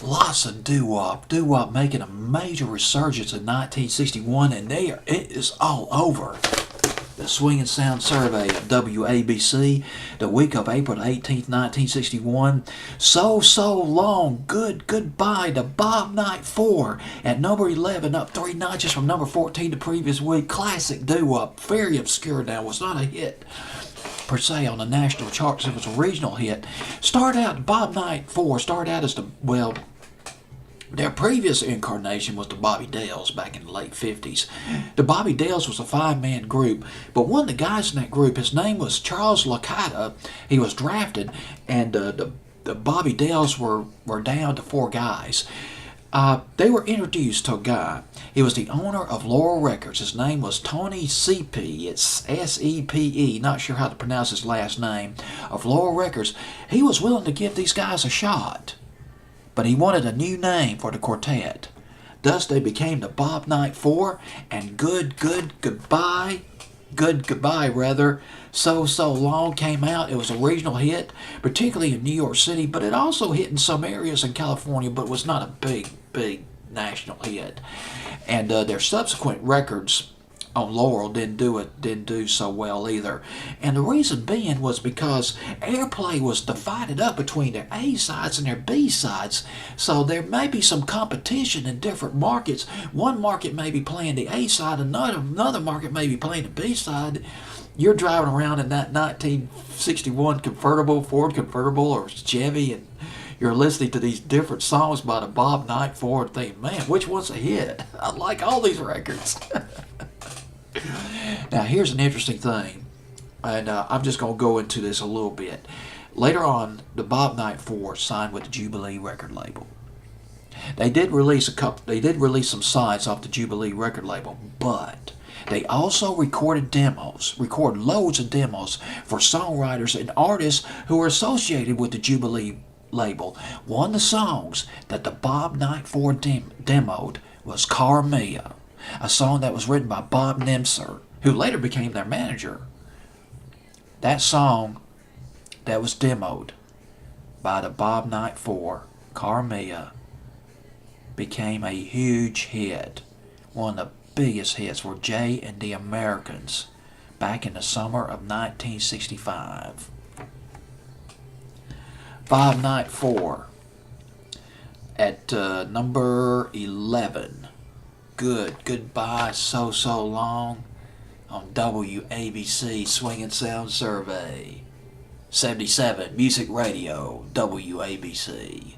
Lots of doo-wop. Doo-wop making a major resurgence in 1961, and it is all over. The Swing and Sound Survey of WABC, the week of April 18th, 1961. So long, goodbye to Bob Night 4 at number 11, up 3 notches from number 14 the previous week. Classic doo-wop, very obscure now, was not a hit per se on the national charts. It was a regional hit. Bob Night 4 started out as their previous incarnation was the Bobby Dales back in the late 50s. The Bobby Dales was a 5-man group, but one of the guys in that group, his name was Charles Licata. He was drafted, and the Bobby Dales were down to 4 guys. They were introduced to a guy. He was the owner of Laurel Records. His name was Tony Sepe. It's S-E-P-E. Not sure how to pronounce his last name. Of Laurel Records. He was willing to give these guys a shot, but he wanted a new name for the quartet. Thus they became the Bob Night 4, and Goodbye, So Long came out. It was a regional hit, particularly in New York City, but it also hit in some areas in California, but was not a big national hit. And their subsequent records on Laurel didn't do so well either. And the reason being was because airplay was divided up between their A sides and their B sides. So there may be some competition in different markets. One market may be playing the A side, another market may be playing the B side. You're driving around in that 1961 Ford convertible or Chevy, and you're listening to these different songs by the Bob Night 4 and thinking, man, which one's a hit? I like all these records. Now, here's an interesting thing, and I'm just going to go into this a little bit. Later on, the Bob Night 4 signed with the Jubilee record label. They did release some sides off the Jubilee record label, but they also recorded loads of demos for songwriters and artists who were associated with the Jubilee label. One of the songs that the Bob Night 4 demoed was Carmilla, a song that was written by Bob Nemser, who later became their manager. That song that was demoed by the Bob Night 4, Carmilla, became a huge hit. One of the biggest hits for Jay and the Americans back in the summer of 1965. Bob Night 4 at number 11. Goodbye, So Long on WABC Swing and Sound Survey. 77 Music Radio, WABC.